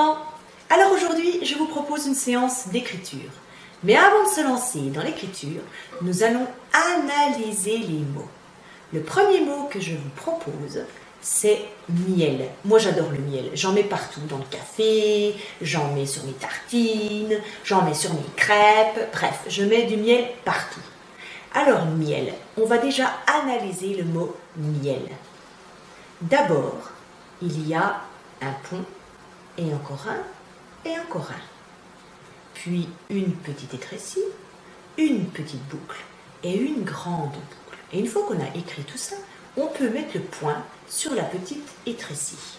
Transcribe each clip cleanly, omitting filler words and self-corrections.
enfants! Alors aujourd'hui, je vous propose une séance d'écriture. Mais avant de se lancer dans l'écriture, nous allons analyser les mots. Le premier mot que je vous propose, c'est miel. Moi j'adore le miel, j'en mets partout, dans le café, j'en mets sur mes tartines, j'en mets sur mes crêpes, bref, je mets du miel partout. Alors miel, on va déjà analyser le mot miel. D'abord, il y a un pont, et encore un, et encore un. Puis une petite étrécie, une petite boucle et une grande boucle. Et une fois qu'on a écrit tout ça, on peut mettre le point sur la petite étrécie.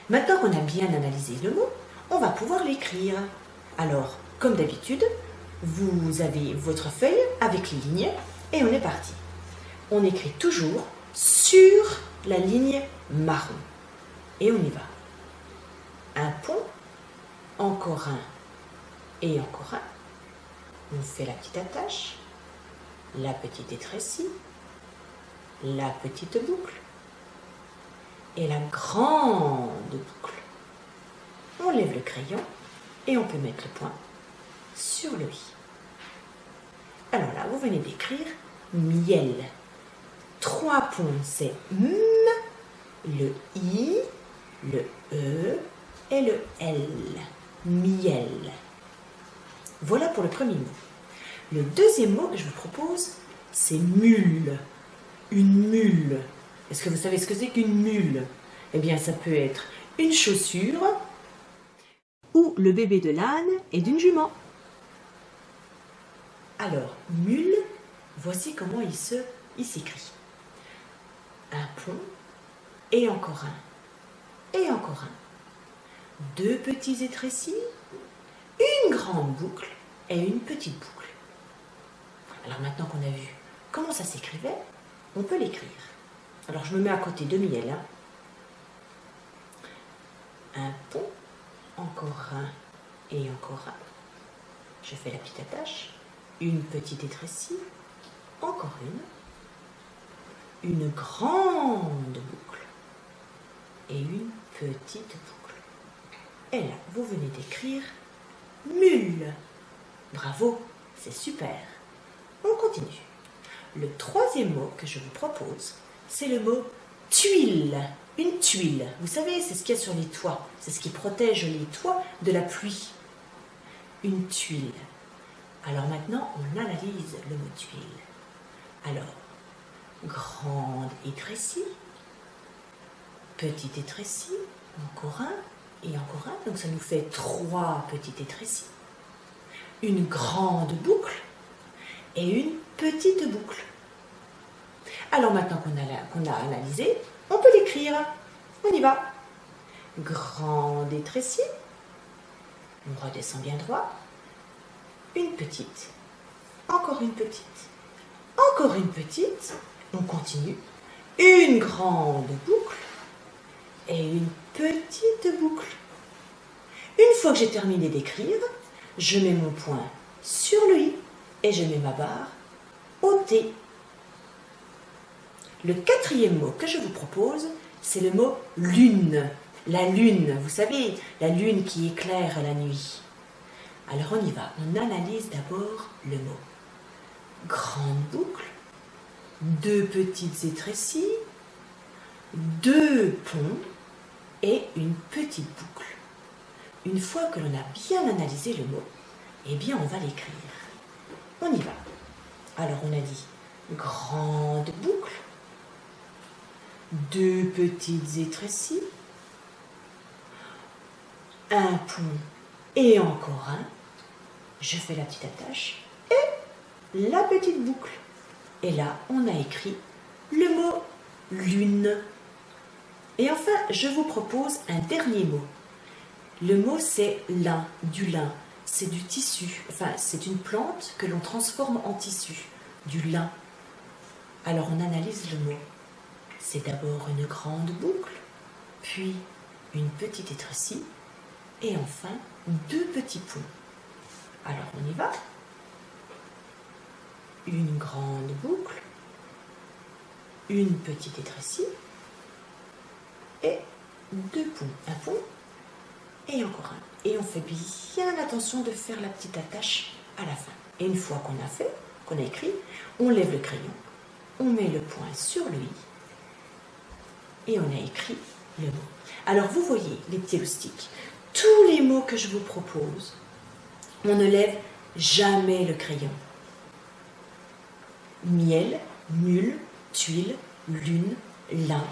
Maintenant qu'on a bien analysé le mot, on va pouvoir l'écrire. Alors, comme d'habitude, vous avez votre feuille avec les lignes et on est parti. On écrit toujours sur la ligne marron. Et on y va. Un pont, encore un et encore un. On fait la petite attache, la petite étrécie, la petite boucle et la grande boucle. On lève le crayon et on peut mettre le point sur le i. Alors là, vous venez d'écrire miel. 3 points, c'est m, le i, le e et le l. Miel. Voilà pour le premier mot. Le deuxième mot que je vous propose, c'est mule. Une mule. Est-ce que vous savez ce que c'est qu'une mule? Eh bien, ça peut être une chaussure ou le bébé de l'âne et d'une jument. Alors, mule, voici comment il s'écrit. Un pont et encore un et encore un. 2 petits étrécis, une grande boucle et une petite boucle. Alors maintenant qu'on a vu comment ça s'écrivait, on peut l'écrire. Alors je me mets à côté de miel. Un pont, encore un et encore un. Je fais la petite attache, une petite étrécie, encore une grande boucle et une petite boucle. Et là, vous venez d'écrire mule. Bravo, c'est super. On continue. Le troisième mot que je vous propose, c'est le mot tuile. Une tuile. Vous savez, c'est ce qu'il y a sur les toits. C'est ce qui protège les toits de la pluie. Une tuile. Alors maintenant, on analyse le mot tuile. Alors, grande étrécie, petite étrécie, encore un et encore un. Donc ça nous fait 3 petites étrécies, une grande boucle et une petite boucle. Alors maintenant qu'on a analysé, on peut l'écrire. On y va. Grande étrécie, on redescend bien droit, une petite, encore une petite, encore une petite, on continue, une grande boucle et une petite boucle. Une fois que j'ai terminé d'écrire, je mets mon point sur le i et je mets ma barre au t. Le quatrième mot que je vous propose, c'est le mot lune. La lune, vous savez, la lune qui éclaire la nuit. Alors on y va, on analyse d'abord le mot. Grande boucle, 2 petites étrécies, 2 ponts et une petite boucle. Une fois que l'on a bien analysé le mot, eh bien on va l'écrire. On y va. Alors on a dit grande boucle, 2 petites étrécies, un pont et encore un. Je fais la petite attache et la petite boucle. Et là, on a écrit le mot lune. Et enfin, je vous propose un dernier mot. Le mot, c'est lin, du lin. C'est du tissu. Enfin, c'est une plante que l'on transforme en tissu, du lin. Alors, on analyse le mot. C'est d'abord une grande boucle, puis une petite étrécie, et enfin 2 petits ponts. Alors, on y va. Une grande boucle, une petite étrécie et 2 ponts. Un pont et encore un. Et on fait bien attention de faire la petite attache à la fin. Et une fois qu'on a fait, qu'on a écrit, on lève le crayon, on met le point sur le i et on a écrit le mot. Alors vous voyez les petits loustiques, tous les mots que je vous propose, on ne lève jamais le crayon. Miel, mule, tuile, lune, lin,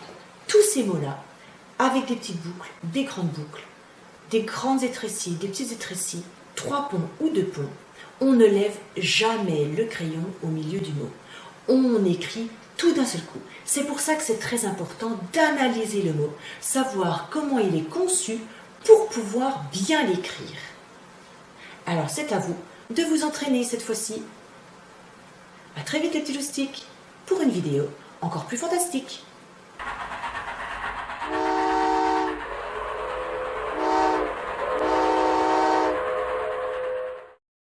tous ces mots-là, avec des petites boucles, des grandes étrécies, des petites étrécies, 3 ponts ou 2 ponts, on ne lève jamais le crayon au milieu du mot. On écrit tout d'un seul coup. C'est pour ça que c'est très important d'analyser le mot, savoir comment il est conçu pour pouvoir bien l'écrire. Alors c'est à vous de vous entraîner cette fois-ci. À très vite les petits loustiques pour une vidéo encore plus fantastique.